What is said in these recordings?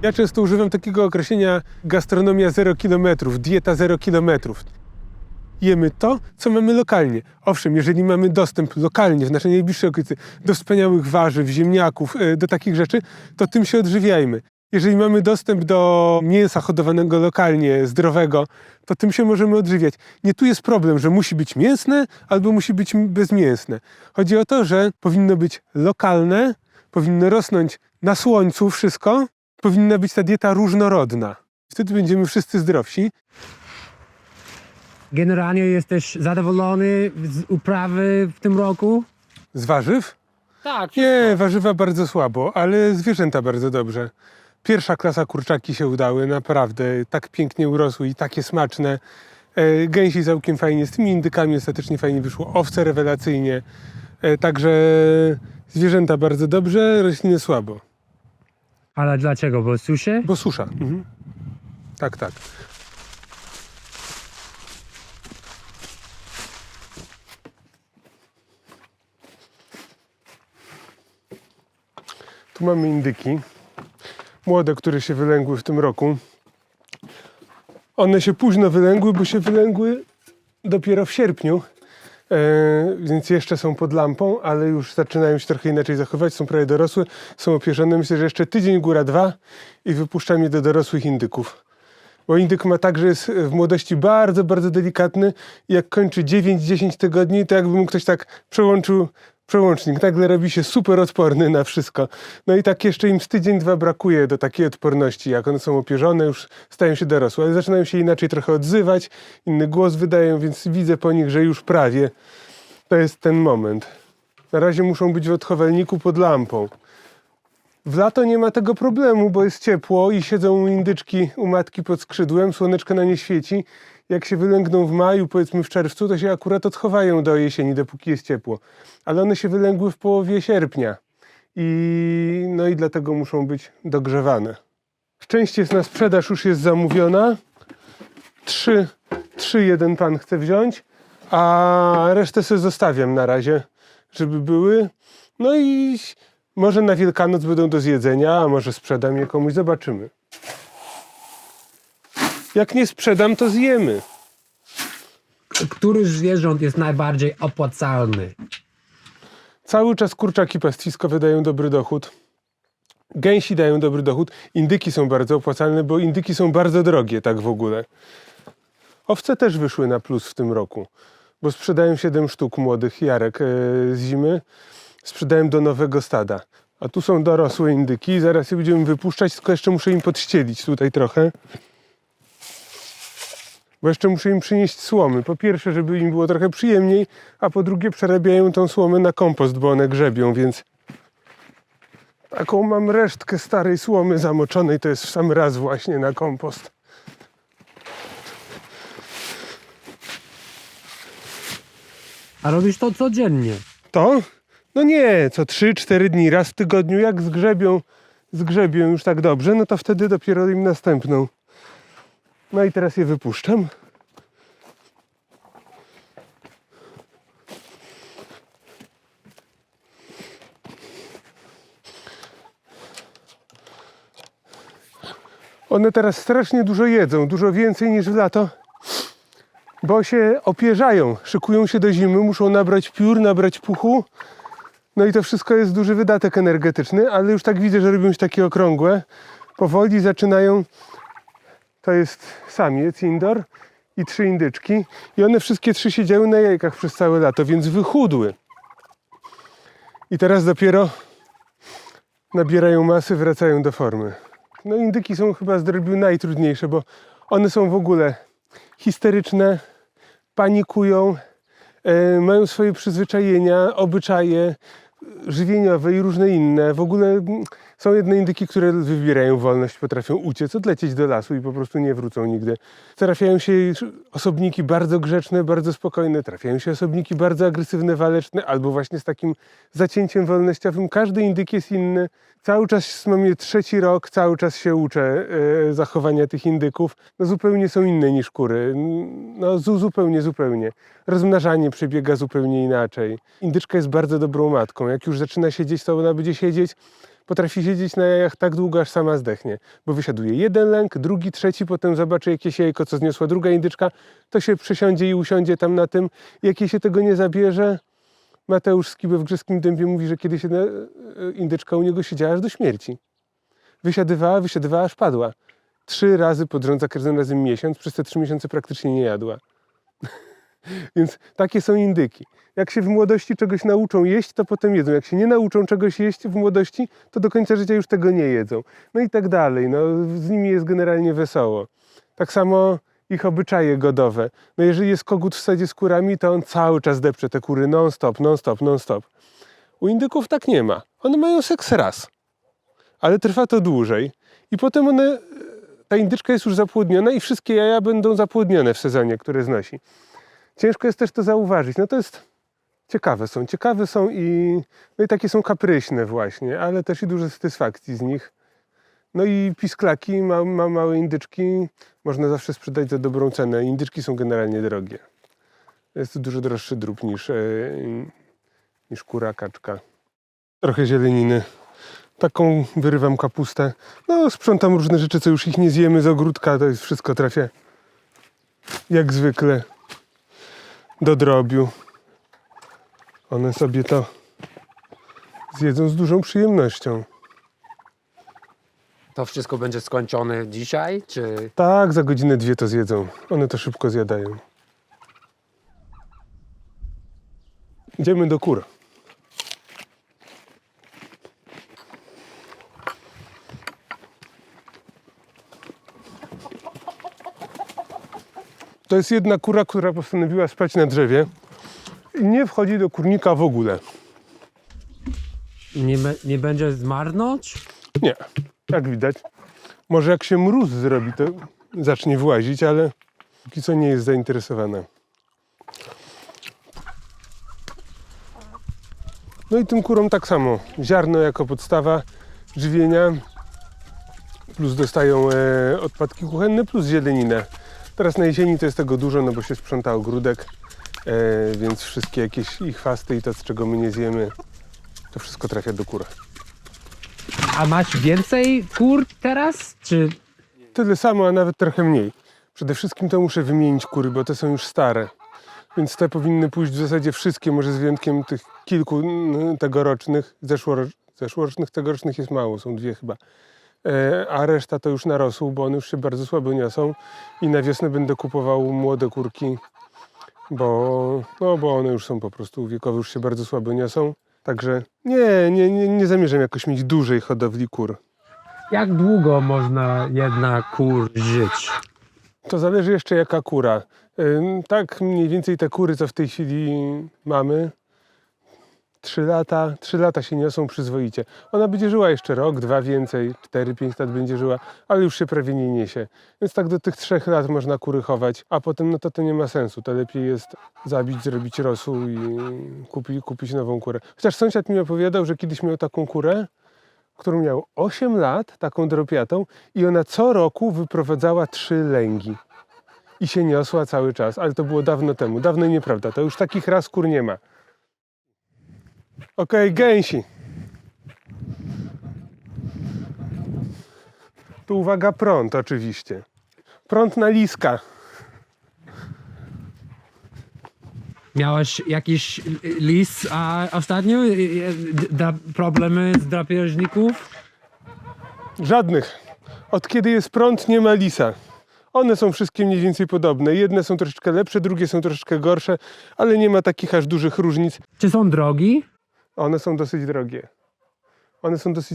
Ja często używam takiego określenia gastronomia 0 kilometrów, dieta 0 kilometrów. Jemy to, co mamy lokalnie. Owszem, jeżeli mamy dostęp lokalnie w naszej najbliższej okolicy do wspaniałych warzyw, ziemniaków, do takich rzeczy, to tym się odżywiajmy. Jeżeli mamy dostęp do mięsa hodowanego lokalnie, zdrowego, to tym się możemy odżywiać. Nie tu jest problem, że musi być mięsne albo musi być bezmięsne. Chodzi o to, że powinno być lokalne, powinno rosnąć na słońcu wszystko, powinna być ta dieta różnorodna. Wtedy będziemy wszyscy zdrowsi. Generalnie jesteś zadowolony z uprawy w tym roku? Z warzyw? Tak. Nie, warzywa bardzo słabo, ale zwierzęta bardzo dobrze. Pierwsza klasa kurczaki się udały, naprawdę. Tak pięknie urosły i takie smaczne. Gęsi całkiem fajnie, z tymi indykami ostatecznie fajnie wyszło. Owce rewelacyjnie. Także zwierzęta bardzo dobrze, rośliny słabo. Ale dlaczego? Bo suszy? Bo susza. Mhm. Tak, tak. Tu mamy indyki. Młode, które się wylęgły w tym roku. One się późno wylęgły, bo się wylęgły dopiero w sierpniu. Więc jeszcze są pod lampą, ale już zaczynają się trochę inaczej zachować. Są prawie dorosłe, są opierzone. Myślę, że jeszcze tydzień, góra 2 i wypuszczam je do dorosłych indyków. Bo indyk ma tak, że jest w młodości bardzo, bardzo delikatny i jak kończy 9-10 tygodni, to jakby mu ktoś tak przełączył przełącznik. Nagle robi się super odporny na wszystko. No i tak jeszcze im z tydzień, 2 brakuje do takiej odporności. Jak one są opierzone, już stają się dorosłe, ale zaczynają się inaczej trochę odzywać, inny głos wydają, więc widzę po nich, że już prawie to jest ten moment. Na razie muszą być w odchowalniku pod lampą. W lato nie ma tego problemu, bo jest ciepło i siedzą indyczki u matki pod skrzydłem, słoneczko na nie świeci. Jak się wylęgną w maju, powiedzmy w czerwcu, to się akurat odchowają do jesieni, dopóki jest ciepło. Ale one się wylęgły w połowie sierpnia i dlatego muszą być dogrzewane. Część jest na sprzedaż, już jest zamówiona. Trzy jeden pan chce wziąć, a resztę sobie zostawiam na razie, żeby były. No i może na Wielkanoc będą do zjedzenia, a może sprzedam je komuś, zobaczymy. Jak nie sprzedam, to zjemy. Który z zwierząt jest najbardziej opłacalny? Cały czas kurczaki pastwiskowe dają dobry dochód. Gęsi dają dobry dochód. Indyki są bardzo opłacalne, bo indyki są bardzo drogie, tak w ogóle. Owce też wyszły na plus w tym roku, bo sprzedają 7 sztuk młodych jarek z zimy. Sprzedałem do nowego stada. A tu są dorosłe indyki. Zaraz je będziemy wypuszczać, tylko jeszcze muszę im podścielić tutaj trochę. Bo jeszcze muszę im przynieść słomy. Po pierwsze, żeby im było trochę przyjemniej, a po drugie przerabiają tą słomę na kompost, bo one grzebią, więc taką mam resztkę starej słomy zamoczonej, to jest w sam raz właśnie na kompost. A robisz to codziennie? To? No nie, co 3-4 dni, raz w tygodniu, jak zgrzebią już tak dobrze, no to wtedy dopiero im następną. No i teraz je wypuszczam. One teraz strasznie dużo jedzą, dużo więcej niż w lato, bo się opierzają, szykują się do zimy, muszą nabrać piór, nabrać puchu. No i to wszystko jest duży wydatek energetyczny, ale już tak widzę, że robią się takie okrągłe. Powoli zaczynają. To jest samiec indoor i 3 indyczki. I one wszystkie 3 siedziały na jajkach przez całe lato, więc wychudły. I teraz dopiero nabierają masy, wracają do formy. No indyki są chyba z drobiu najtrudniejsze, bo one są w ogóle histeryczne, panikują, mają swoje przyzwyczajenia, obyczaje żywieniowe i różne inne. W ogóle są jedne indyki, które wybierają wolność, potrafią uciec, odlecieć do lasu i po prostu nie wrócą nigdy. Trafiają się osobniki bardzo grzeczne, bardzo spokojne, trafiają się osobniki bardzo agresywne, waleczne, albo właśnie z takim zacięciem wolnościowym. Każdy indyk jest inny. Cały czas mam je 3. rok, cały czas się uczę zachowania tych indyków. No zupełnie są inne niż kury. No zupełnie. Rozmnażanie przebiega zupełnie inaczej. Indyczka jest bardzo dobrą matką. Jak już zaczyna siedzieć, to ona będzie siedzieć, potrafi siedzieć na jajach tak długo, aż sama zdechnie. Bo wysiaduje jeden lęk, drugi, trzeci, potem zobaczy jakieś jajko, co zniosła druga indyczka, to się przesiądzie i usiądzie tam na tym. Jak jej się tego nie zabierze, Mateusz Skibę w Grzeskim Dębie mówi, że kiedyś jedna indyczka u niego siedziała aż do śmierci. Wysiadywała, aż padła. 3 razy pod rząd, za każdym razem miesiąc, przez te 3 miesiące praktycznie nie jadła. Więc takie są indyki. Jak się w młodości czegoś nauczą jeść, to potem jedzą. Jak się nie nauczą czegoś jeść w młodości, to do końca życia już tego nie jedzą. No i tak dalej. No, z nimi jest generalnie wesoło. Tak samo ich obyczaje godowe. No jeżeli jest kogut w sadzie z kurami, to on cały czas depcze te kury non-stop, non-stop, non-stop. U indyków tak nie ma. One mają seks raz. Ale trwa to dłużej. I potem ta indyczka jest już zapłodniona i wszystkie jaja będą zapłodnione w sezonie, które znosi. Ciężko jest też to zauważyć. No to jest ciekawe są i takie są kapryśne właśnie, ale też i dużo satysfakcji z nich. No i pisklaki, małe indyczki można zawsze sprzedać za dobrą cenę. Indyczki są generalnie drogie. Jest to dużo droższy drób niż kura, kaczka. Trochę zieleniny. Taką wyrywam kapustę. No sprzątam różne rzeczy, co już ich nie zjemy z ogródka. To jest wszystko trafia jak zwykle do drobiu. One sobie to zjedzą z dużą przyjemnością. To wszystko będzie skończone dzisiaj, czy... Tak, za godzinę 2 to zjedzą. One to szybko zjadają. Idziemy do kur. To jest jedna kura, która postanowiła spać na drzewie i nie wchodzi do kurnika w ogóle. Nie będzie zmarnąć? Nie, jak widać. Może jak się mróz zrobi, to zacznie włazić, ale póki co nie jest zainteresowana. No i tym kurom tak samo. Ziarno jako podstawa żywienia, plus dostają odpadki kuchenne, plus zieleninę. Teraz na jesieni to jest tego dużo, no bo się sprząta ogródek, więc wszystkie jakieś ich chwasty i to, z czego my nie zjemy, to wszystko trafia do kur. A masz więcej kur teraz? Czy Tyle samo, a nawet trochę mniej. Przede wszystkim to muszę wymienić kury, bo te są już stare. Więc te powinny pójść w zasadzie wszystkie, może z wyjątkiem tych kilku tegorocznych, zeszłorocznych, tegorocznych jest mało, są 2 chyba. A reszta to już narosł, bo one już się bardzo słabo niosą i na wiosnę będę kupował młode kurki, bo one już są po prostu wiekowe, już się bardzo słabo niosą. Także nie zamierzam jakoś mieć dużej hodowli kur. jak długo można jedna kur żyć? To zależy jeszcze jaka kura. Tak mniej więcej te kury, co w tej chwili mamy, 3 lata się niosą przyzwoicie. Ona będzie żyła jeszcze rok, 2 więcej, 4-5 lat będzie żyła, ale już się prawie nie niesie. Więc tak do tych 3 lat można kury chować, a potem no to nie ma sensu. To lepiej jest zabić, zrobić rosół i kupić nową kurę. Chociaż sąsiad mi opowiadał, że kiedyś miał taką kurę, którą miał 8 lat, taką dropiatą i ona co roku wyprowadzała 3 lęgi. I się niosła cały czas, ale to było dawno temu. Dawno nieprawda, to już takich ras kur nie ma. Okej, gęsi. Tu uwaga, prąd oczywiście. Prąd na liska. Miałeś jakiś lis ostatnio? Problemy z drapieżników? Żadnych. Od kiedy jest prąd, nie ma lisa. One są wszystkie mniej więcej podobne. Jedne są troszeczkę lepsze, drugie są troszeczkę gorsze, ale nie ma takich aż dużych różnic. Czy są drogi? One są dosyć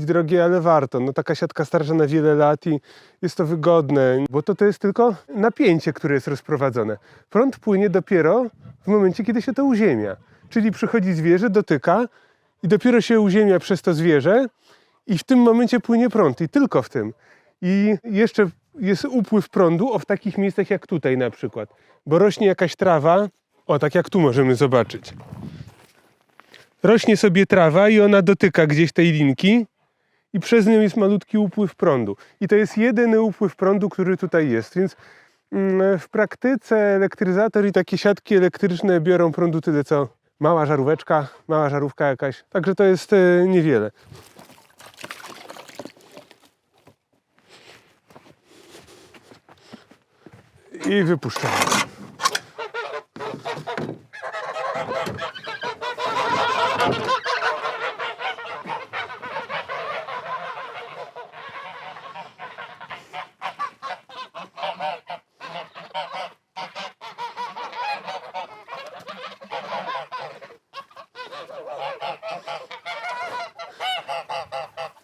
drogie. Ale warto. No taka siatka starsza na wiele lat i jest to wygodne, bo to jest tylko napięcie, które jest rozprowadzone. Prąd płynie dopiero w momencie, kiedy się to uziemia. Czyli przychodzi zwierzę, dotyka i dopiero się uziemia przez to zwierzę i w tym momencie płynie prąd i tylko w tym. I jeszcze jest upływ prądu w takich miejscach jak tutaj na przykład, bo rośnie jakaś trawa, tak jak tu możemy zobaczyć. Rośnie sobie trawa i ona dotyka gdzieś tej linki i przez nią jest malutki upływ prądu. I to jest jedyny upływ prądu, który tutaj jest. Więc w praktyce elektryzator i takie siatki elektryczne biorą prądu tyle co mała żarówka jakaś. Także to jest niewiele. I wypuszczamy.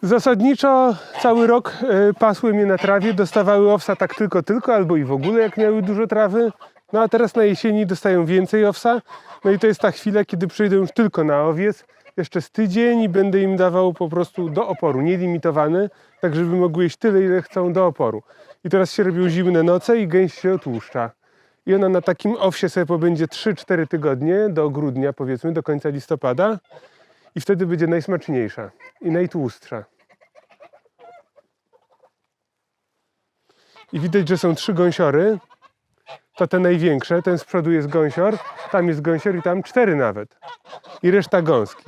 Zasadniczo cały rok pasły mnie na trawie, dostawały owsa tak tylko, albo i w ogóle jak miały dużo trawy. No a teraz na jesieni dostają więcej owsa. No i to jest ta chwila, kiedy przyjdą już tylko na owiec. Jeszcze z tydzień i będę im dawał po prostu do oporu, nielimitowany, tak żeby mogły jeść tyle, ile chcą do oporu. I teraz się robią zimne noce i gęś się otłuszcza. I ona na takim owsie sobie pobędzie 3-4 tygodnie, do grudnia powiedzmy, do końca listopada. I wtedy będzie najsmaczniejsza i najtłustsza. I widać, że są 3 gąsiory. To te największe, ten z przodu jest gąsior, tam jest gąsior i tam 4 nawet. I reszta gąski.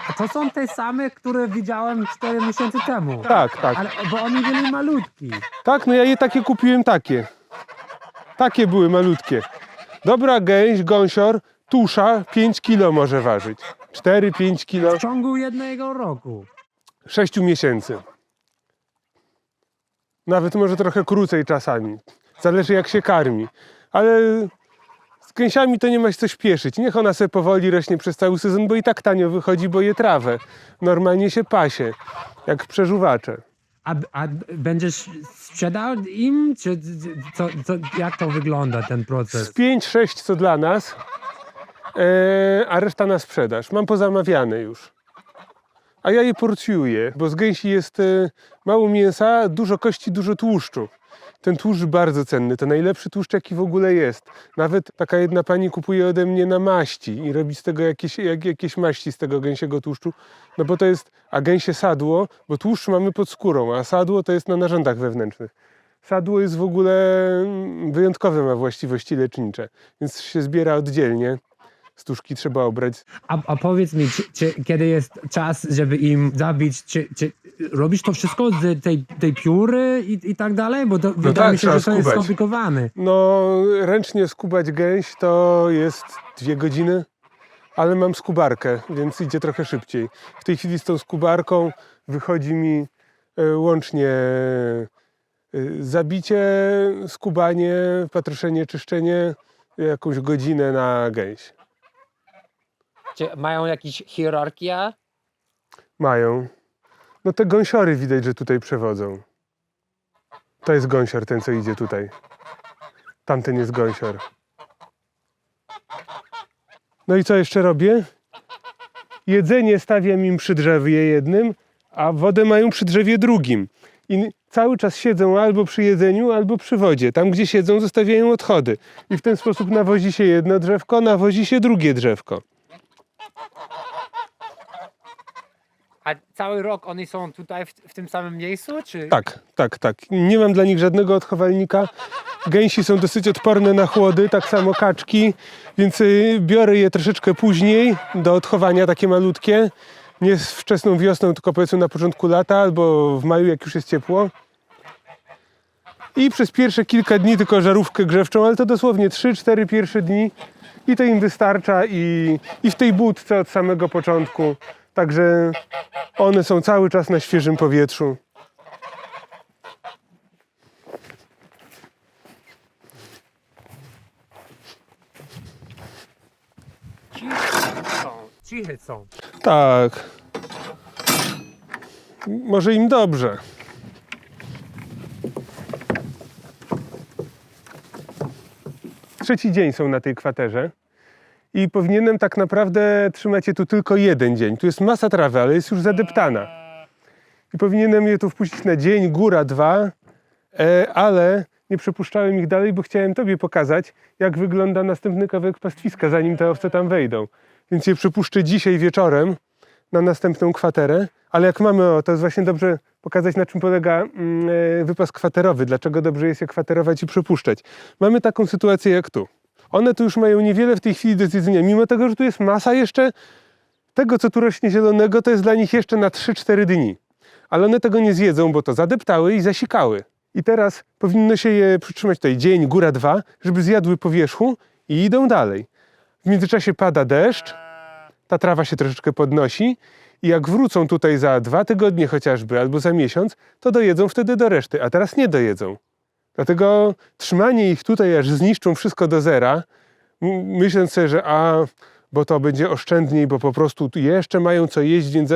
A to są te same, które widziałem 4 miesiące temu. Tak, tak. Ale, bo oni byli malutki. Tak, no ja je takie kupiłem takie. Takie były malutkie. Dobra gęś, gąsior, tusza 5 kilo może ważyć. 4-5 kilo. W ciągu jednego roku. 6 miesięcy. Nawet może trochę krócej czasami. Zależy jak się karmi. Ale z gęsiami to nie ma się co śpieszyć. Niech ona sobie powoli rośnie przez cały sezon, bo i tak tanio wychodzi, bo je trawę. Normalnie się pasie, jak przeżuwacze. A będziesz sprzedał im? Czy jak to wygląda ten proces? Z 5-6 co dla nas, a reszta na sprzedaż. Mam pozamawiane już. A ja je porcjuję, bo z gęsi jest mało mięsa, dużo kości, dużo tłuszczu. Ten tłuszcz bardzo cenny, to najlepszy tłuszcz jaki w ogóle jest. Nawet taka jedna pani kupuje ode mnie na maści i robi z tego jakieś maści z tego gęsiego tłuszczu. No bo to jest, a gęsie sadło, bo tłuszcz mamy pod skórą, a sadło to jest na narządach wewnętrznych. Sadło jest w ogóle wyjątkowe, ma właściwości lecznicze, więc się zbiera oddzielnie. Stużki trzeba obrać. A powiedz mi, kiedy jest czas, żeby im zabić, czy robisz to wszystko z tej pióry i tak dalej? Bo to wydaje tak, mi się, że to jest skubać. skomplikowane. No, ręcznie skubać gęś to jest 2 godziny, ale mam skubarkę, więc idzie trochę szybciej. W tej chwili z tą skubarką wychodzi mi łącznie zabicie, skubanie, patroszenie, czyszczenie, jakąś godzinę na gęś. Czy mają jakąś hierarchię? Mają. No te gąsiory widać, że tutaj przewodzą. To jest gąsior, ten co idzie tutaj. Tamten jest gąsior. No i co jeszcze robię? Jedzenie stawiam im przy drzewie jednym, a wodę mają przy drzewie drugim. I cały czas siedzą albo przy jedzeniu, albo przy wodzie. Tam, gdzie siedzą, zostawiają odchody. I w ten sposób nawozi się jedno drzewko, nawozi się drugie drzewko. A cały rok oni są tutaj w tym samym miejscu? Czy... Tak. Nie mam dla nich żadnego odchowalnika. Gęsi są dosyć odporne na chłody, tak samo kaczki, więc biorę je troszeczkę później do odchowania, takie malutkie. Nie wczesną wiosną, tylko powiedzmy na początku lata albo w maju, jak już jest ciepło. I przez pierwsze kilka dni tylko żarówkę grzewczą, ale to dosłownie 3-4 pierwsze dni i to im wystarcza i w tej budce od samego początku. Także one są cały czas na świeżym powietrzu. Ciche są. Tak. Może im dobrze. Trzeci dzień są na tej kwaterze i powinienem tak naprawdę trzymać je tu tylko 1 dzień. Tu jest masa trawy, ale jest już zadeptana. I powinienem je tu wpuścić na dzień, góra 2, ale nie przepuszczałem ich dalej, bo chciałem tobie pokazać, jak wygląda następny kawałek pastwiska, zanim te owce tam wejdą. Więc je przepuszczę dzisiaj wieczorem na następną kwaterę, ale jak mamy, to jest właśnie dobrze pokazać, na czym polega wypas kwaterowy, dlaczego dobrze jest je kwaterować i przepuszczać. Mamy taką sytuację jak tu. One tu już mają niewiele w tej chwili do zjedzenia, mimo tego, że tu jest masa jeszcze tego, co tu rośnie zielonego, to jest dla nich jeszcze na 3-4 dni. Ale one tego nie zjedzą, bo to zadeptały i zasikały. I teraz powinno się je przytrzymać tutaj dzień, góra 2, żeby zjadły po wierzchu i idą dalej. W międzyczasie pada deszcz, ta trawa się troszeczkę podnosi i jak wrócą tutaj za 2 tygodnie chociażby albo za miesiąc, to dojedzą wtedy do reszty, a teraz nie dojedzą. Dlatego trzymanie ich tutaj, aż zniszczą wszystko do zera, myśląc sobie, że bo to będzie oszczędniej, bo po prostu tu jeszcze mają co jeść, więc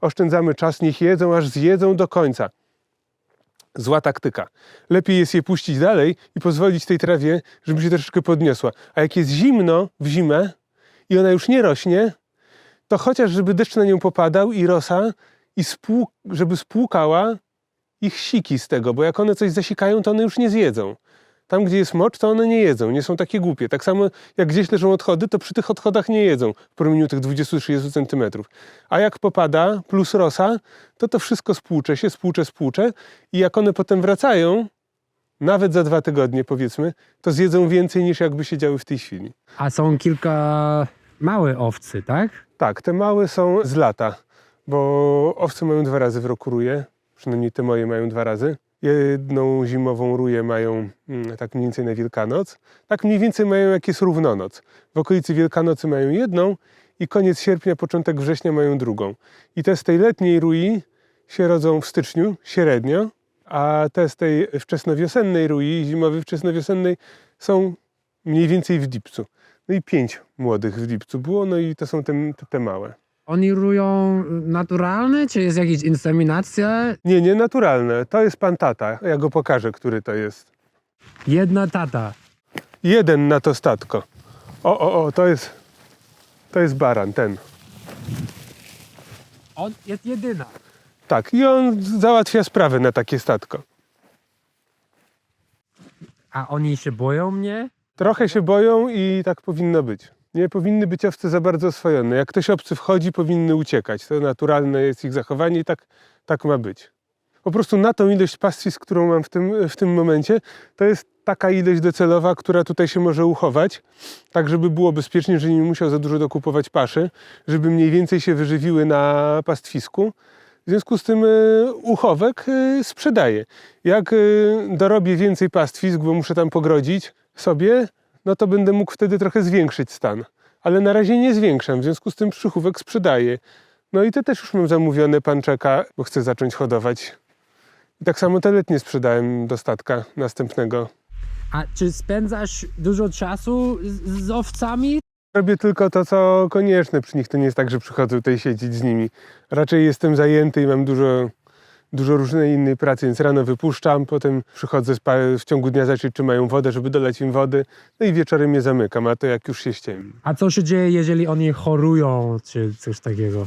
oszczędzamy czas, niech jedzą, aż zjedzą do końca. Zła taktyka. Lepiej jest je puścić dalej i pozwolić tej trawie, żeby się troszeczkę podniosła. A jak jest zimno w zimę i ona już nie rośnie, to chociaż żeby deszcz na nią popadał i rosa, i żeby spłukała ich siki z tego, bo jak one coś zasikają, to one już nie zjedzą. Tam, gdzie jest mocz, to one nie jedzą, nie są takie głupie. Tak samo jak gdzieś leżą odchody, to przy tych odchodach nie jedzą w promieniu tych 20-30 cm. A jak popada plus rosa, to wszystko spłucze się, spłucze i jak one potem wracają, nawet za 2 tygodnie powiedzmy, to zjedzą więcej niż jakby siedziały w tej chwili. A są kilka małe owcy, tak? Tak, te małe są z lata, bo owce mają 2 razy w roku ruje, przynajmniej te moje mają 2 razy. Jedną zimową ruję mają tak mniej więcej na Wielkanoc. Tak mniej więcej mają jak jest równonoc. W okolicy Wielkanocy mają jedną i koniec sierpnia, początek września mają drugą. I te z tej letniej rui się rodzą w styczniu, średnio, a te z tej wczesnowiosennej rui, zimowej wczesnowiosennej są mniej więcej w lipcu. No i 5 młodych w lipcu było, no i to są te małe. Oni rują naturalne, czy jest jakaś inseminacja? Nie, naturalne. To jest pan tata. Ja go pokażę, który to jest. Jedna tata. Jeden na to statko. To jest baran, ten. On jest jedyna. Tak, i on załatwia sprawę na takie statko. A oni się boją mnie? Trochę się boją i tak powinno być. Nie powinny być owce za bardzo oswojone. Jak ktoś obcy wchodzi, powinny uciekać. To naturalne jest ich zachowanie i tak ma być. Po prostu na tą ilość pastwisk, którą mam w tym momencie, to jest taka ilość docelowa, która tutaj się może uchować, tak żeby było bezpiecznie, że nie musiał za dużo dokupować paszy, żeby mniej więcej się wyżywiły na pastwisku. W związku z tym uchowek sprzedaję. Jak dorobię więcej pastwisk, bo muszę tam pogrodzić sobie, no to będę mógł wtedy trochę zwiększyć stan. Ale na razie nie zwiększam, w związku z tym przychówek sprzedaję. No i te też już mam zamówione, pan czeka, bo chcę zacząć hodować. I tak samo te letnie sprzedałem do statka następnego. A czy spędzasz dużo czasu z owcami? Robię tylko to, co konieczne przy nich. To nie jest tak, że przychodzę tutaj siedzieć z nimi. Raczej jestem zajęty i mam dużo różnej innej pracy, więc rano wypuszczam, potem przychodzę w ciągu dnia zacząć, czy mają wodę, żeby dolać im wody, no i wieczorem je zamykam, a to jak już się ściemni. A co się dzieje, jeżeli oni chorują, czy coś takiego?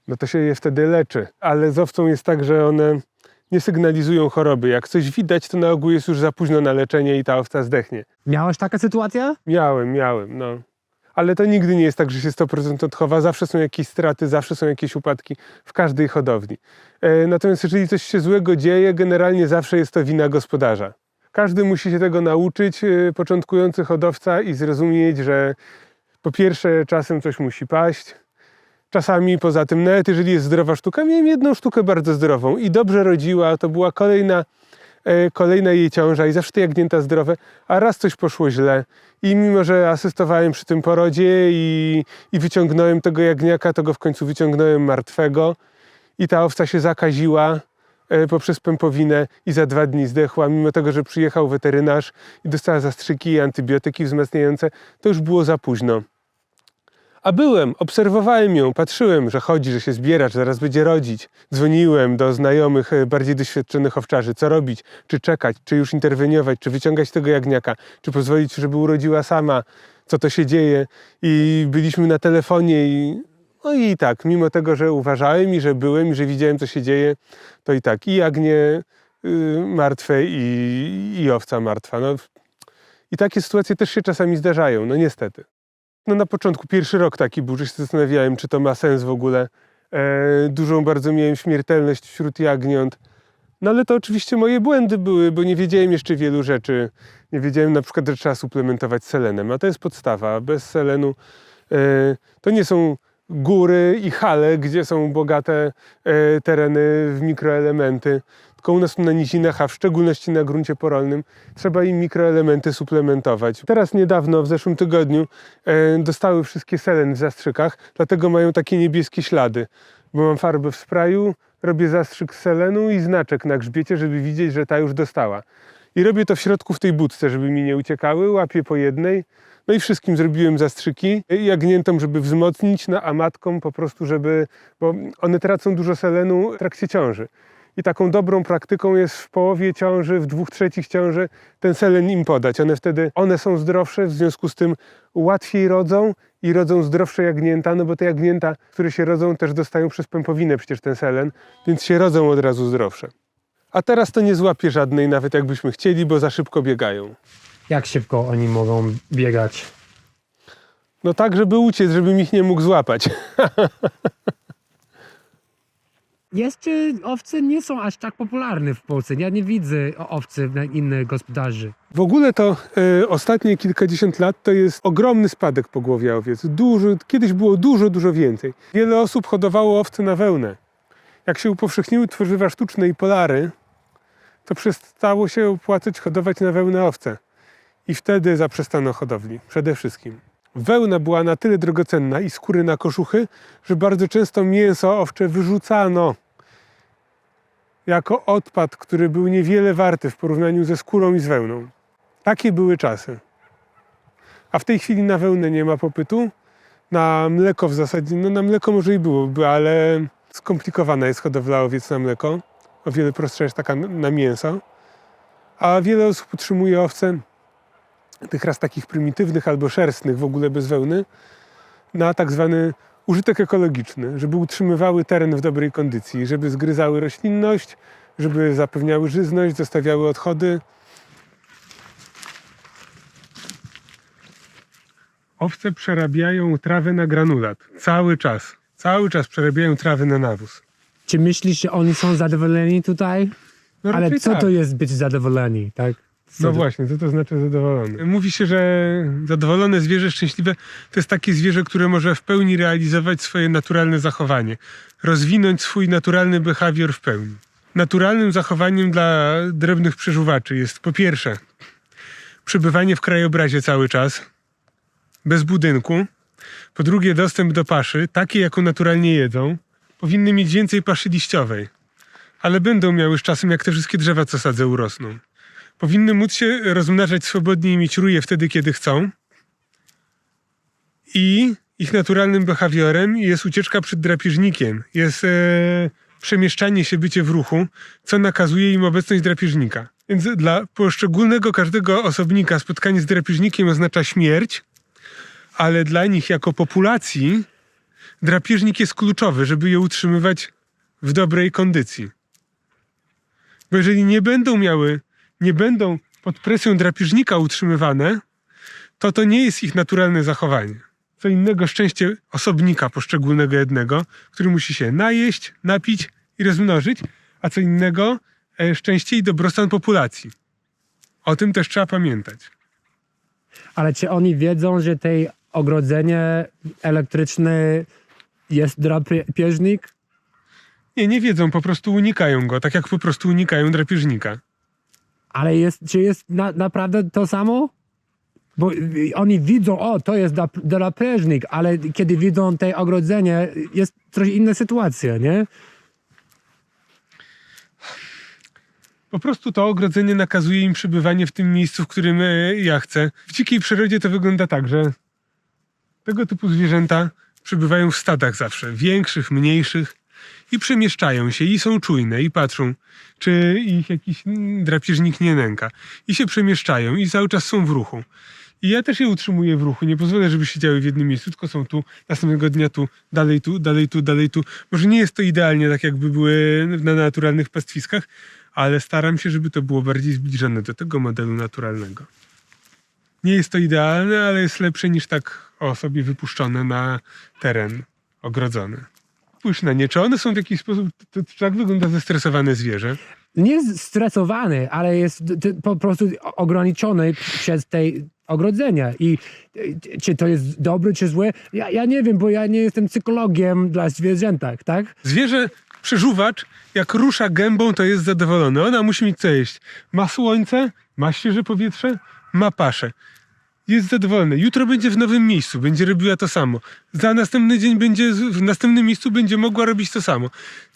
No to się je wtedy leczy. Ale z owcą jest tak, że one nie sygnalizują choroby. Jak coś widać, to na ogół jest już za późno na leczenie i ta owca zdechnie. Miałeś taka sytuacja? Miałem, no. Ale to nigdy nie jest tak, że się 100% odchowa. Zawsze są jakieś straty, zawsze są jakieś upadki w każdej hodowli. Natomiast jeżeli coś się złego dzieje, generalnie zawsze jest to wina gospodarza. Każdy musi się tego nauczyć, początkujący hodowca, i zrozumieć, że po pierwsze czasem coś musi paść. Czasami poza tym, nawet jeżeli jest zdrowa sztuka, miałem jedną sztukę bardzo zdrową i dobrze rodziła, to była kolejna jej ciąża i zawsze te jagnięta zdrowe, a raz coś poszło źle i mimo, że asystowałem przy tym porodzie i wyciągnąłem tego jagniaka, to go w końcu wyciągnąłem martwego i ta owca się zakaziła poprzez pępowinę i za 2 dni zdechła, mimo tego, że przyjechał weterynarz i dostała zastrzyki i antybiotyki wzmacniające, to już było za późno. A obserwowałem ją, patrzyłem, że chodzi, że się zbiera, że zaraz będzie rodzić. Dzwoniłem do znajomych, bardziej doświadczonych owczarzy, co robić, czy czekać, czy już interweniować, czy wyciągać tego jagniaka, czy pozwolić, żeby urodziła sama, co to się dzieje. I byliśmy na telefonie no i tak, mimo tego, że uważałem i że byłem i że widziałem, co się dzieje, to i tak, i jagnię martwe i owca martwa. No, i takie sytuacje też się czasami zdarzają, no niestety. No na początku, pierwszy rok taki był, że się zastanawiałem, czy to ma sens w ogóle. Dużą bardzo miałem śmiertelność wśród jagniąt. No ale to oczywiście moje błędy były, bo nie wiedziałem jeszcze wielu rzeczy. Nie wiedziałem na przykład, że trzeba suplementować selenem, a to jest podstawa. Bez selenu to nie są góry i hale, gdzie są bogate tereny w mikroelementy, tylko u nas tu na nizinach, a w szczególności na gruncie porolnym, trzeba im mikroelementy suplementować. Teraz niedawno, w zeszłym tygodniu, dostały wszystkie selen w zastrzykach, dlatego mają takie niebieskie ślady. Bo mam farbę w sprayu, robię zastrzyk z selenu i znaczek na grzbiecie, żeby widzieć, że ta już dostała. I robię to w środku w tej budce, żeby mi nie uciekały, łapię po jednej. No i wszystkim zrobiłem zastrzyki, jagniętom, żeby wzmocnić, a matkom po prostu, bo one tracą dużo selenu w trakcie ciąży. I taką dobrą praktyką jest w połowie ciąży, w 2/3 ciąży ten selen im podać. One są zdrowsze, w związku z tym łatwiej rodzą i rodzą zdrowsze jagnięta, no bo te jagnięta, które się rodzą, też dostają przez pępowinę przecież ten selen, więc się rodzą od razu zdrowsze. A teraz to nie złapie żadnej, nawet jakbyśmy chcieli, bo za szybko biegają. Jak szybko oni mogą biegać? No tak, żeby uciec, żebym ich nie mógł złapać. Jeszcze owce nie są aż tak popularne w Polsce. Ja nie widzę owcy na innych gospodarzy. W ogóle to ostatnie kilkadziesiąt lat to jest ogromny spadek pogłowia owiec. Kiedyś było dużo więcej. Wiele osób hodowało owce na wełnę. Jak się upowszechniły tworzywa sztuczne i polary, to przestało się opłacać hodować na wełnę owce. I wtedy zaprzestano hodowli, przede wszystkim. Wełna była na tyle drogocenna i skóry na kożuchy, że bardzo często mięso owcze wyrzucano jako odpad, który był niewiele warty w porównaniu ze skórą i z wełną. Takie były czasy. A w tej chwili na wełnę nie ma popytu. Na mleko w zasadzie, no na mleko może i byłoby, ale skomplikowana jest hodowla owiec na mleko. O wiele prostsza jest taka na mięso. A wiele osób utrzymuje owce, tych ras takich prymitywnych albo szerstnych, w ogóle bez wełny, na tak zwany użytek ekologiczny, żeby utrzymywały teren w dobrej kondycji, żeby zgryzały roślinność, żeby zapewniały żyzność, zostawiały odchody. Owce przerabiają trawę na granulat. Cały czas. Cały czas przerabiają trawę na nawóz. Czy myślisz, że oni są zadowoleni tutaj? No Ale raczej co tak. to jest być zadowoleni, tak? No właśnie, co to znaczy zadowolony? Mówi się, że zadowolone zwierzę, szczęśliwe, to jest takie zwierzę, które może w pełni realizować swoje naturalne zachowanie. Rozwinąć swój naturalny behawior w pełni. Naturalnym zachowaniem dla drobnych przeżuwaczy jest po pierwsze przebywanie w krajobrazie cały czas, bez budynku. Po drugie dostęp do paszy, takiej jaką naturalnie jedzą. Powinny mieć więcej paszy liściowej, ale będą miały z czasem, jak te wszystkie drzewa, co sadzę, urosną. Powinny móc się rozmnażać swobodnie i mieć ruje wtedy, kiedy chcą. I ich naturalnym behawiorem jest ucieczka przed drapieżnikiem. Jest przemieszczanie się, bycie w ruchu, co nakazuje im obecność drapieżnika. Więc dla poszczególnego każdego osobnika spotkanie z drapieżnikiem oznacza śmierć, ale dla nich jako populacji drapieżnik jest kluczowy, żeby je utrzymywać w dobrej kondycji. Bo jeżeli nie będą pod presją drapieżnika utrzymywane, to nie jest ich naturalne zachowanie. Co innego szczęście osobnika poszczególnego jednego, który musi się najeść, napić i rozmnożyć, a co innego szczęście i dobrostan populacji. O tym też trzeba pamiętać. Ale czy oni wiedzą, że tej ogrodzenie elektryczne jest drapieżnik? Nie wiedzą, po prostu unikają go, tak jak po prostu unikają drapieżnika. Ale czy jest naprawdę to samo? Bo oni widzą, to jest drapieżnik, ale kiedy widzą te ogrodzenie, jest trochę inna sytuacja, nie? Po prostu to ogrodzenie nakazuje im przebywanie w tym miejscu, w którym ja chcę. W dzikiej przyrodzie to wygląda tak, że tego typu zwierzęta przebywają w stadach zawsze, większych, mniejszych, i przemieszczają się, i są czujne, i patrzą, czy ich jakiś drapieżnik nie nęka. I się przemieszczają, i cały czas są w ruchu. I ja też je utrzymuję w ruchu, nie pozwolę, żeby siedziały w jednym miejscu, tylko są tu, następnego dnia tu, dalej tu, dalej tu, dalej tu. Może nie jest to idealnie tak, jakby były na naturalnych pastwiskach, ale staram się, żeby to było bardziej zbliżone do tego modelu naturalnego. Nie jest to idealne, ale jest lepsze niż tak sobie wypuszczone na teren ogrodzony. Spójrz na nie, czy one są w jakiś sposób, tak wygląda zestresowane zwierzę? Nie jest stresowany, ale jest po prostu ograniczony przez te ogrodzenia. I czy to jest dobre, czy złe? Ja nie wiem, bo ja nie jestem psychologiem dla zwierzęta, tak? Zwierzę przeżuwacz, jak rusza gębą, to jest zadowolony. Ona musi mieć co jeść. Ma słońce, ma świeże powietrze, ma paszę. Jest zadowolona. Jutro będzie w nowym miejscu, będzie robiła to samo. Za następny dzień będzie w następnym miejscu, będzie mogła robić to samo.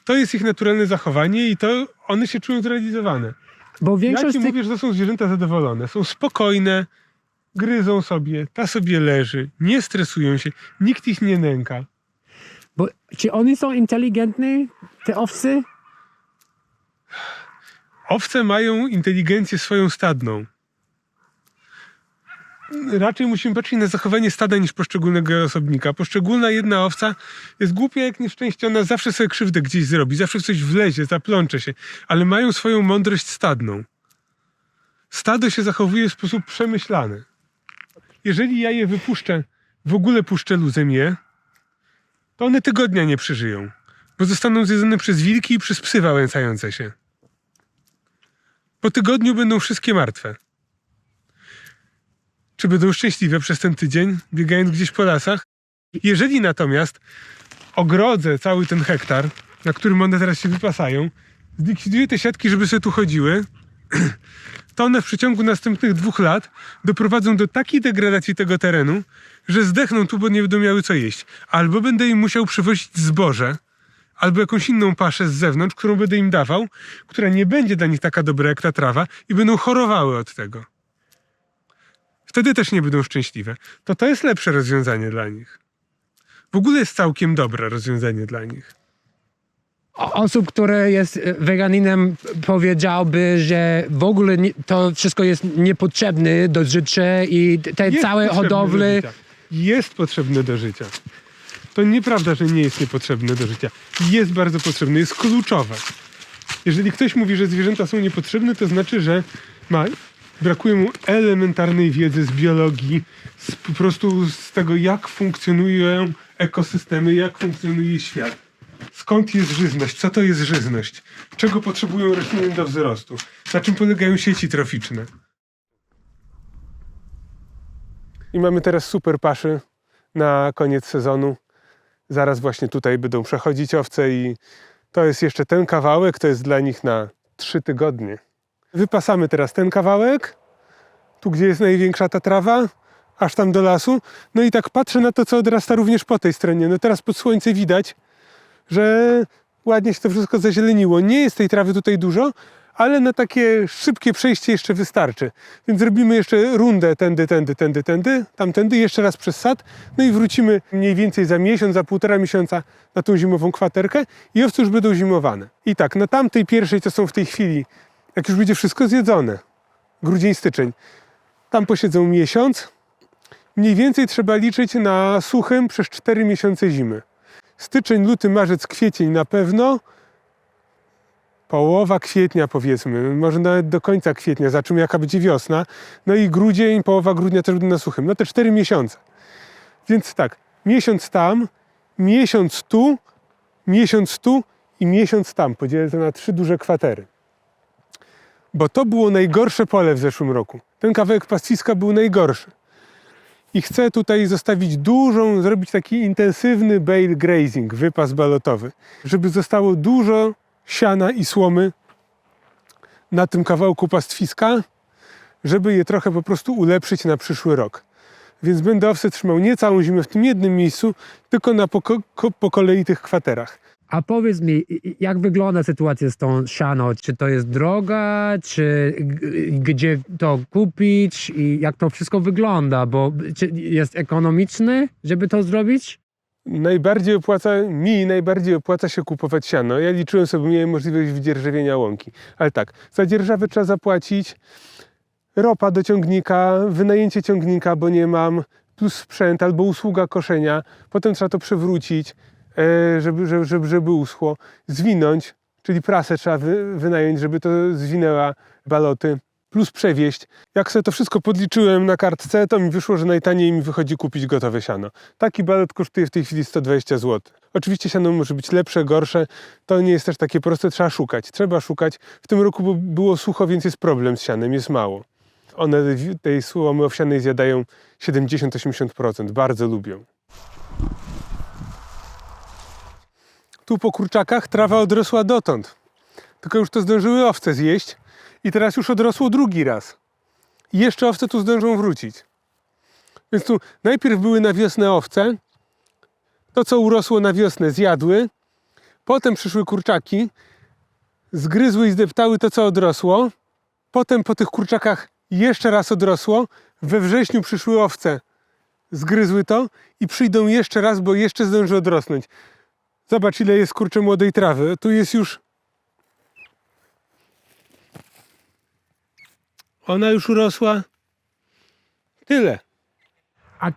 To jest ich naturalne zachowanie i to one się czują zrealizowane. Bo Ja większość ci tych... mówię, że to są zwierzęta zadowolone. Są spokojne, gryzą sobie, ta sobie leży, nie stresują się, nikt ich nie nęka. Bo, czy oni są inteligentni, te owcy? Owce mają inteligencję swoją stadną. Raczej musimy patrzeć na zachowanie stada niż poszczególnego osobnika. Poszczególna jedna owca jest głupia jak nieszczęście, ona zawsze sobie krzywdę gdzieś zrobi, zawsze w coś wlezie, zaplącze się, ale mają swoją mądrość stadną. Stado się zachowuje w sposób przemyślany. Jeżeli ja je wypuszczę, w ogóle puszczę luzem je, to one tygodnia nie przeżyją, bo zostaną zjedzone przez wilki i przez psy wałęsające się. Po tygodniu będą wszystkie martwe. Czy będą szczęśliwe przez ten tydzień, biegając gdzieś po lasach? Jeżeli natomiast ogrodzę cały ten hektar, na którym one teraz się wypasają, zlikwiduję te siatki, żeby sobie tu chodziły, to one w przeciągu następnych 2 lat doprowadzą do takiej degradacji tego terenu, że zdechną tu, bo nie będą miały co jeść. Albo będę im musiał przywozić zboże, albo jakąś inną paszę z zewnątrz, którą będę im dawał, która nie będzie dla nich taka dobra jak ta trawa i będą chorowały od tego. Wtedy też nie będą szczęśliwe. To jest lepsze rozwiązanie dla nich. W ogóle jest całkiem dobre rozwiązanie dla nich. Osób, które jest weganinem, powiedziałby, że w ogóle to wszystko jest niepotrzebne do życia i te Jest całe potrzebne hodowle... do życia. Jest potrzebne do życia. To nieprawda, że nie jest niepotrzebne do życia. Jest bardzo potrzebne, jest kluczowe. Jeżeli ktoś mówi, że zwierzęta są niepotrzebne, to znaczy, że brakuje mu elementarnej wiedzy z biologii, po prostu z tego, jak funkcjonują ekosystemy, jak funkcjonuje świat. Skąd jest żyzność? Co to jest żyzność? Czego potrzebują rośliny do wzrostu? Na czym polegają sieci troficzne? I mamy teraz super paszy na koniec sezonu. Zaraz właśnie tutaj będą przechodzić owce i to jest jeszcze ten kawałek, to jest dla nich na 3 tygodnie. Wypasamy teraz ten kawałek, tu gdzie jest największa ta trawa, aż tam do lasu. No i tak patrzę na to, co odrasta również po tej stronie. No teraz pod słońce widać, że ładnie się to wszystko zazieleniło. Nie jest tej trawy tutaj dużo, ale na takie szybkie przejście jeszcze wystarczy. Więc zrobimy jeszcze rundę tędy, tamtędy, jeszcze raz przez sad. No i wrócimy mniej więcej za miesiąc, za 1,5 miesiąca na tą zimową kwaterkę i owce już będą zimowane. I tak, na tamtej pierwszej, co są w tej chwili, jak już będzie wszystko zjedzone, grudzień, styczeń, tam posiedzą miesiąc. Mniej więcej trzeba liczyć na suchym przez 4 miesiące zimy. Styczeń, luty, marzec, kwiecień na pewno. Połowa kwietnia powiedzmy, może nawet do końca kwietnia, zobaczymy jaka będzie wiosna. No i grudzień, połowa grudnia też będą na suchym. No te 4 miesiące. Więc tak, miesiąc tam, miesiąc tu i miesiąc tam. Podzielę to na 3 duże kwatery. Bo to było najgorsze pole w zeszłym roku. Ten kawałek pastwiska był najgorszy. I chcę tutaj zostawić zrobić taki intensywny bale grazing, wypas balotowy, żeby zostało dużo siana i słomy na tym kawałku pastwiska, żeby je trochę po prostu ulepszyć na przyszły rok. Więc będę owce trzymał nie całą zimę w tym jednym miejscu, tylko na po kolei tych kwaterach. A powiedz mi, jak wygląda sytuacja z tą siano? Czy to jest droga, czy gdzie to kupić i jak to wszystko wygląda? Bo czy jest ekonomiczne, żeby to zrobić? Najbardziej opłaca się kupować siano. Ja liczyłem sobie, miałem możliwość wydzierżawienia łąki. Ale tak, za dzierżawę trzeba zapłacić, ropa do ciągnika, wynajęcie ciągnika, bo nie mam, plus sprzęt albo usługa koszenia. Potem trzeba to przewrócić, żeby uschło, zwinąć, czyli prasę trzeba wynająć, żeby to zwinęła baloty, plus przewieźć. Jak sobie to wszystko podliczyłem na kartce, to mi wyszło, że najtaniej mi wychodzi kupić gotowe siano. Taki balot kosztuje w tej chwili 120 zł. Oczywiście siano może być lepsze, gorsze, to nie jest też takie proste, trzeba szukać. W tym roku było sucho, więc jest problem z sianem, jest mało. One tej słomy owsianej zjadają 70-80%, bardzo lubią. Tu po kurczakach trawa odrosła dotąd. Tylko już to zdążyły owce zjeść i teraz już odrosło drugi raz. I jeszcze owce tu zdążą wrócić. Więc tu najpierw były na wiosnę owce. To, co urosło na wiosnę, zjadły. Potem przyszły kurczaki. Zgryzły i zdeptały to, co odrosło. Potem po tych kurczakach jeszcze raz odrosło. We wrześniu przyszły owce. Zgryzły to i przyjdą jeszcze raz, bo jeszcze zdąży odrosnąć. Zobacz, ile jest kurczę młodej trawy. Tu jest już... Ona już urosła. Tyle. A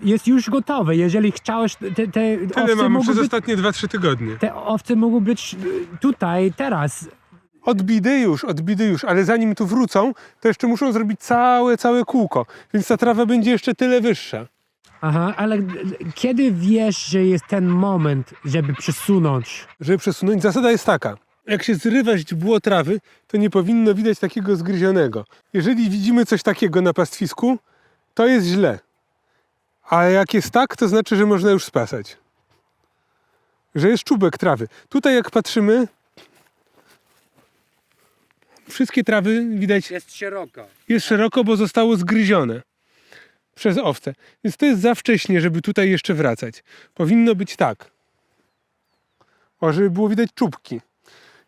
jest już gotowe. Jeżeli chciałeś, te Tyle owce mamy mogą przez być, ostatnie 2-3 tygodnie. te owce mogą być tutaj, teraz. Odbidy już, ale zanim tu wrócą, to jeszcze muszą zrobić całe kółko. Więc ta trawa będzie jeszcze tyle wyższa. Aha, ale kiedy wiesz, że jest ten moment, żeby przesunąć? Żeby przesunąć, zasada jest taka. Jak się zrywa źdźbło trawy, to nie powinno widać takiego zgryzionego. Jeżeli widzimy coś takiego na pastwisku, to jest źle. A jak jest tak, to znaczy, że można już spasać. Że jest czubek trawy. Tutaj jak patrzymy, wszystkie trawy widać Jest szeroko. jest szeroko, bo zostało zgryzione przez owce. Więc to jest za wcześnie, żeby tutaj jeszcze wracać. Powinno być tak. O, żeby było widać czubki.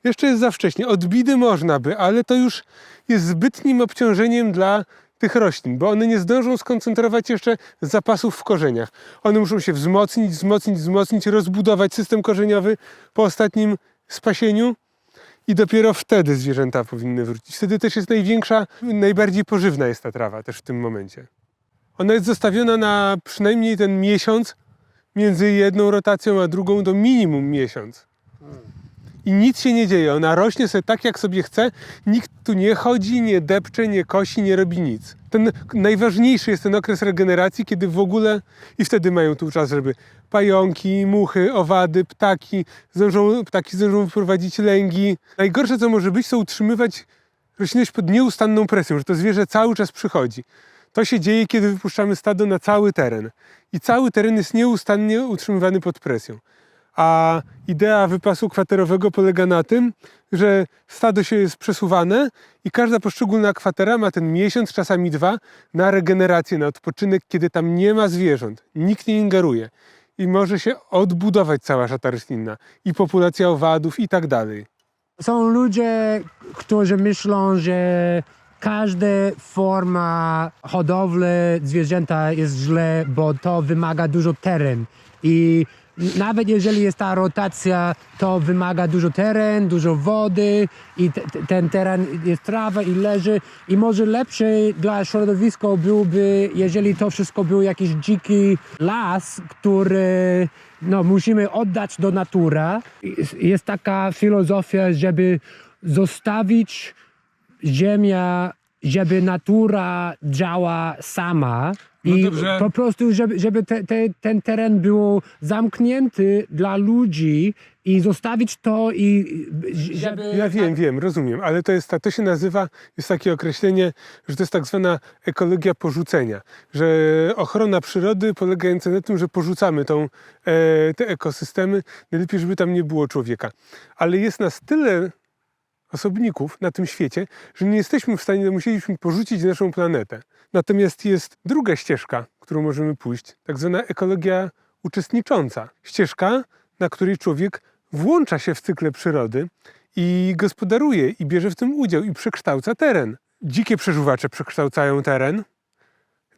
Jeszcze jest za wcześnie. Odbidy można by, ale to już jest zbytnim obciążeniem dla tych roślin, bo one nie zdążą skoncentrować jeszcze zapasów w korzeniach. One muszą się wzmocnić, rozbudować system korzeniowy po ostatnim spasieniu i dopiero wtedy zwierzęta powinny wrócić. Wtedy też jest największa, najbardziej pożywna jest ta trawa też w tym momencie. Ona jest zostawiona na przynajmniej ten miesiąc między jedną rotacją a drugą, do minimum miesiąc. I nic się nie dzieje. Ona rośnie sobie tak, jak sobie chce. Nikt tu nie chodzi, nie depcze, nie kosi, nie robi nic. Najważniejszy jest ten okres regeneracji, kiedy w ogóle... I wtedy mają tu czas, żeby pająki, muchy, owady, ptaki zdążą wyprowadzić lęgi. Najgorsze, co może być, to utrzymywać roślinność pod nieustanną presją, że to zwierzę cały czas przychodzi. To się dzieje, kiedy wypuszczamy stado na cały teren. I cały teren jest nieustannie utrzymywany pod presją. A idea wypasu kwaterowego polega na tym, że stado się jest przesuwane i każda poszczególna kwatera ma ten miesiąc, czasami 2, na regenerację, na odpoczynek, kiedy tam nie ma zwierząt. Nikt nie ingeruje. I może się odbudować cała szata roślinna. I populacja owadów i tak dalej. Są ludzie, którzy myślą, że każda forma hodowli zwierzęta jest źle, bo to wymaga dużo teren. I nawet jeżeli jest ta rotacja, to wymaga dużo teren, dużo wody i ten teren jest trawa i leży. I może lepsze dla środowiska byłoby, jeżeli to wszystko był jakiś dziki las, który musimy oddać do natury. Jest taka filozofia, żeby zostawić ziemię, żeby natura działa sama. I dobrze. po prostu, żeby ten teren był zamknięty dla ludzi i zostawić to i żeby... Ja wiem, rozumiem, ale to się nazywa, jest takie określenie, że to jest tak zwana ekologia porzucenia, że ochrona przyrody polegająca na tym, że porzucamy te ekosystemy, najlepiej, żeby tam nie było człowieka. Ale jest nas tyle osobników na tym świecie, że nie jesteśmy w stanie, musieliśmy porzucić naszą planetę. Natomiast jest druga ścieżka, którą możemy pójść, tak zwana ekologia uczestnicząca. Ścieżka, na której człowiek włącza się w cykle przyrody i gospodaruje, i bierze w tym udział, i przekształca teren. Dzikie przeżuwacze przekształcają teren,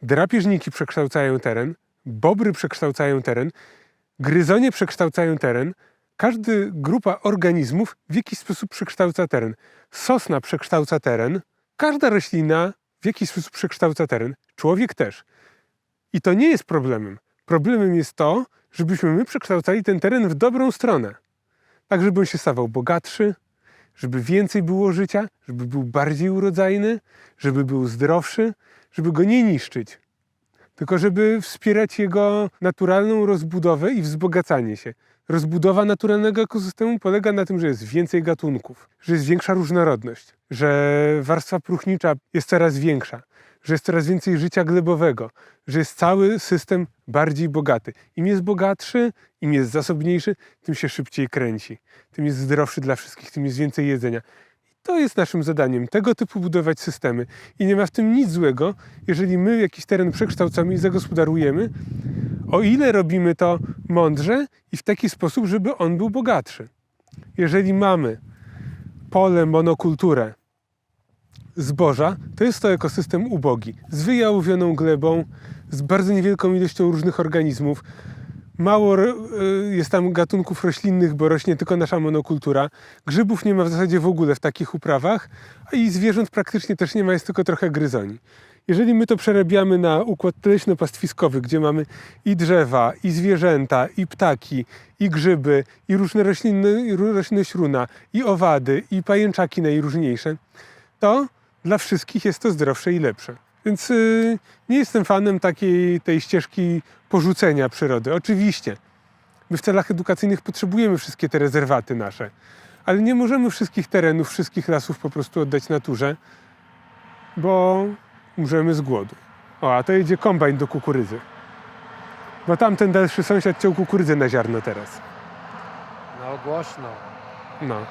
drapieżniki przekształcają teren, bobry przekształcają teren, gryzonie przekształcają teren. Każda grupa organizmów w jakiś sposób przekształca teren. Sosna przekształca teren, każda roślina w jakiś sposób przekształca teren. Człowiek też. I to nie jest problemem. Problemem jest to, żebyśmy my przekształcali ten teren w dobrą stronę. Tak, żeby on się stawał bogatszy, żeby więcej było życia, żeby był bardziej urodzajny, żeby był zdrowszy, żeby go nie niszczyć. Tylko żeby wspierać jego naturalną rozbudowę i wzbogacanie się. Rozbudowa naturalnego ekosystemu polega na tym, że jest więcej gatunków, że jest większa różnorodność, że warstwa próchnicza jest coraz większa, że jest coraz więcej życia glebowego, że jest cały system bardziej bogaty. Im jest bogatszy, im jest zasobniejszy, tym się szybciej kręci, tym jest zdrowszy dla wszystkich, tym jest więcej jedzenia. I to jest naszym zadaniem, tego typu budować systemy. I nie ma w tym nic złego, jeżeli my jakiś teren przekształcamy i zagospodarujemy, o ile robimy to mądrze i w taki sposób, żeby on był bogatszy. Jeżeli mamy pole, monokulturę zboża, to jest to ekosystem ubogi, z wyjałowioną glebą, z bardzo niewielką ilością różnych organizmów. Mało jest tam gatunków roślinnych, bo rośnie tylko nasza monokultura. Grzybów nie ma w zasadzie w ogóle w takich uprawach, a i zwierząt praktycznie też nie ma, jest tylko trochę gryzoni. Jeżeli my to przerabiamy na układ leśno-pastwiskowy, gdzie mamy i drzewa, i zwierzęta, i ptaki, i grzyby, i różne rośliny śruna, i owady, i pajęczaki najróżniejsze, to dla wszystkich jest to zdrowsze i lepsze. Więc nie jestem fanem tej ścieżki porzucenia przyrody. Oczywiście, my w celach edukacyjnych potrzebujemy wszystkie te rezerwaty nasze, ale nie możemy wszystkich terenów, wszystkich lasów po prostu oddać naturze, bo umrzemy z głodu. O, a to jedzie kombajn do kukurydzy. Bo tamten dalszy sąsiad ciął kukurydzę na ziarno teraz. No głośno. No.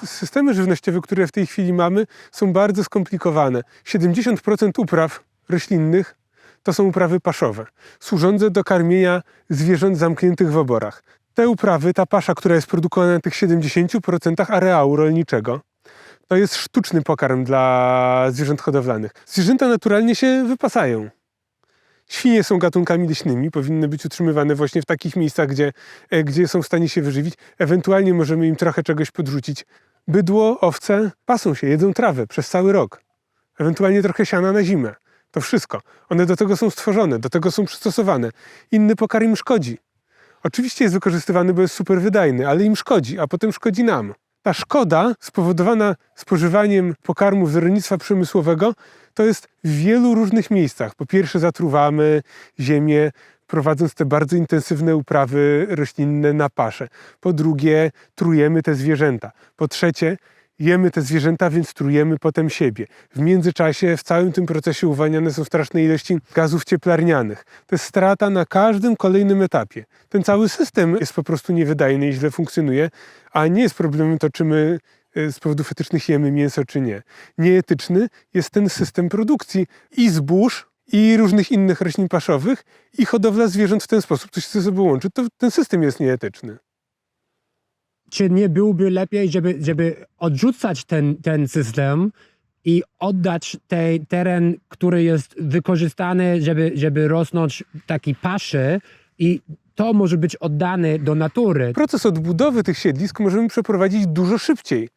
Systemy żywnościowe, które w tej chwili mamy, są bardzo skomplikowane. 70% upraw roślinnych to są uprawy paszowe, służące do karmienia zwierząt zamkniętych w oborach. Te uprawy, ta pasza, która jest produkowana na tych 70% areału rolniczego, to jest sztuczny pokarm dla zwierząt hodowlanych. Zwierzęta naturalnie się wypasają. Świnie są gatunkami leśnymi, powinny być utrzymywane właśnie w takich miejscach, gdzie są w stanie się wyżywić. Ewentualnie możemy im trochę czegoś podrzucić. Bydło, owce pasą się, jedzą trawę przez cały rok. Ewentualnie trochę siana na zimę. To wszystko. One do tego są stworzone, do tego są przystosowane. Inny pokarm im szkodzi. Oczywiście jest wykorzystywany, bo jest super wydajny, ale im szkodzi, a potem szkodzi nam. Ta szkoda spowodowana spożywaniem pokarmów z rolnictwa przemysłowego to jest w wielu różnych miejscach. Po pierwsze zatruwamy ziemię, prowadząc te bardzo intensywne uprawy roślinne na paszę. Po drugie trujemy te zwierzęta. Po trzecie jemy te zwierzęta, więc trujemy potem siebie. W międzyczasie w całym tym procesie uwalniane są straszne ilości gazów cieplarnianych. To jest strata na każdym kolejnym etapie. Ten cały system jest po prostu niewydajny i źle funkcjonuje, a nie jest problemem to, czy my z powodów etycznych jemy mięso, czy nie. Nieetyczny jest ten system produkcji i zbóż, i różnych innych roślin paszowych, i hodowla zwierząt w ten sposób, co się ze sobą łączy. Ten system jest nieetyczny. Czy nie byłoby lepiej, żeby odrzucać ten system i oddać ten teren, który jest wykorzystany, żeby rosnąć taki paszy i to może być oddane do natury? Proces odbudowy tych siedlisk możemy przeprowadzić dużo szybciej.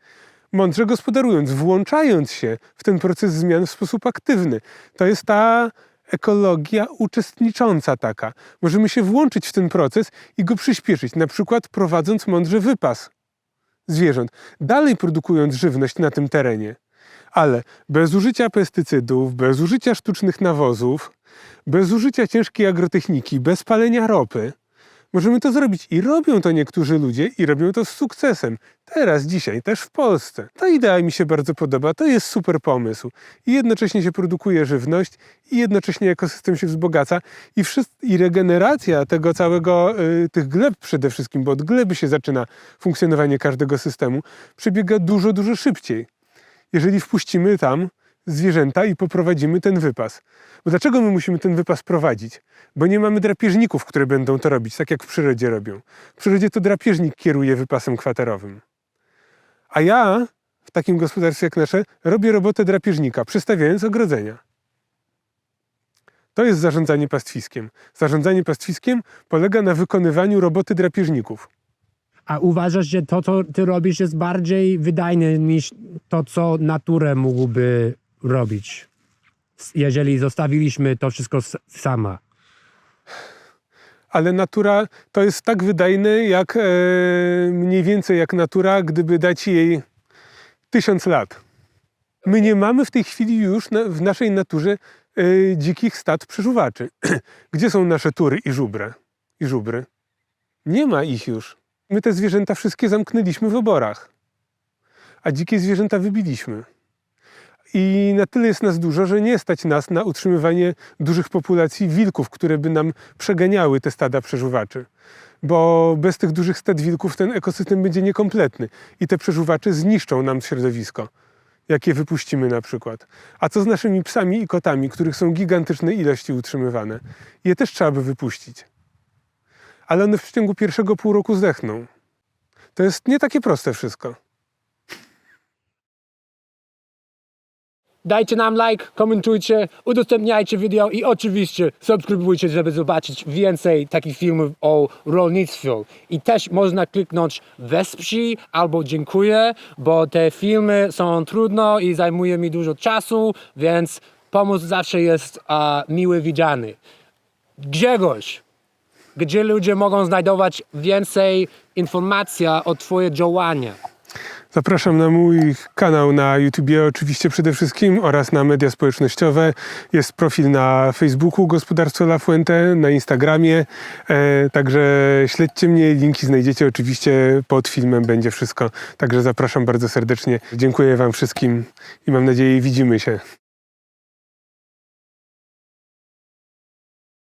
Mądrze gospodarując, włączając się w ten proces zmian w sposób aktywny. To jest ta ekologia uczestnicząca taka. Możemy się włączyć w ten proces i go przyspieszyć, na przykład prowadząc mądrze wypas zwierząt, dalej produkując żywność na tym terenie, ale bez użycia pestycydów, bez użycia sztucznych nawozów, bez użycia ciężkiej agrotechniki, bez palenia ropy. Możemy to zrobić i robią to niektórzy ludzie i robią to z sukcesem. Teraz, dzisiaj, też w Polsce. Ta idea mi się bardzo podoba, to jest super pomysł. I jednocześnie się produkuje żywność i jednocześnie ekosystem się wzbogaca i regeneracja tego całego, tych gleb przede wszystkim, bo od gleby się zaczyna funkcjonowanie każdego systemu, przebiega dużo, dużo szybciej. Jeżeli wpuścimy tam zwierzęta i poprowadzimy ten wypas. Bo dlaczego my musimy ten wypas prowadzić? Bo nie mamy drapieżników, które będą to robić, tak jak w przyrodzie robią. W przyrodzie to drapieżnik kieruje wypasem kwaterowym. A ja, w takim gospodarstwie jak nasze, robię robotę drapieżnika, przystawiając ogrodzenia. To jest zarządzanie pastwiskiem. Zarządzanie pastwiskiem polega na wykonywaniu roboty drapieżników. A uważasz, że to, co ty robisz, jest bardziej wydajne niż to, co natura mógłby robić, jeżeli zostawiliśmy to wszystko sama? Ale natura to jest tak wydajne, jak mniej więcej jak natura, gdyby dać jej 1000 lat. My nie mamy w tej chwili już w naszej naturze dzikich stad przeżuwaczy. Gdzie są nasze tury i żubry? Nie ma ich już. My te zwierzęta wszystkie zamknęliśmy w oborach, a dzikie zwierzęta wybiliśmy. I na tyle jest nas dużo, że nie stać nas na utrzymywanie dużych populacji wilków, które by nam przeganiały te stada przeżuwaczy. Bo bez tych dużych stad wilków ten ekosystem będzie niekompletny i te przeżuwacze zniszczą nam środowisko, jakie wypuścimy na przykład. A co z naszymi psami i kotami, których są gigantyczne ilości utrzymywane? Je też trzeba by wypuścić. Ale one w ciągu pierwszego pół roku zdechną. To jest nie takie proste wszystko. Dajcie nam like, komentujcie, udostępniajcie wideo i oczywiście subskrybujcie, żeby zobaczyć więcej takich filmów o rolnictwie. I też można kliknąć wesprzyj albo dziękuję, bo te filmy są trudne i zajmuje mi dużo czasu, więc pomoc zawsze jest miły widziany. Grzegorz, gdzie ludzie mogą znajdować więcej informacji o twoje działania? Zapraszam na mój kanał na YouTubie oczywiście przede wszystkim oraz na media społecznościowe. Jest profil na Facebooku Gospodarstwo La Fuente, na Instagramie. Także śledźcie mnie, linki znajdziecie oczywiście pod filmem, będzie wszystko. Także zapraszam bardzo serdecznie. Dziękuję wam wszystkim i mam nadzieję widzimy się.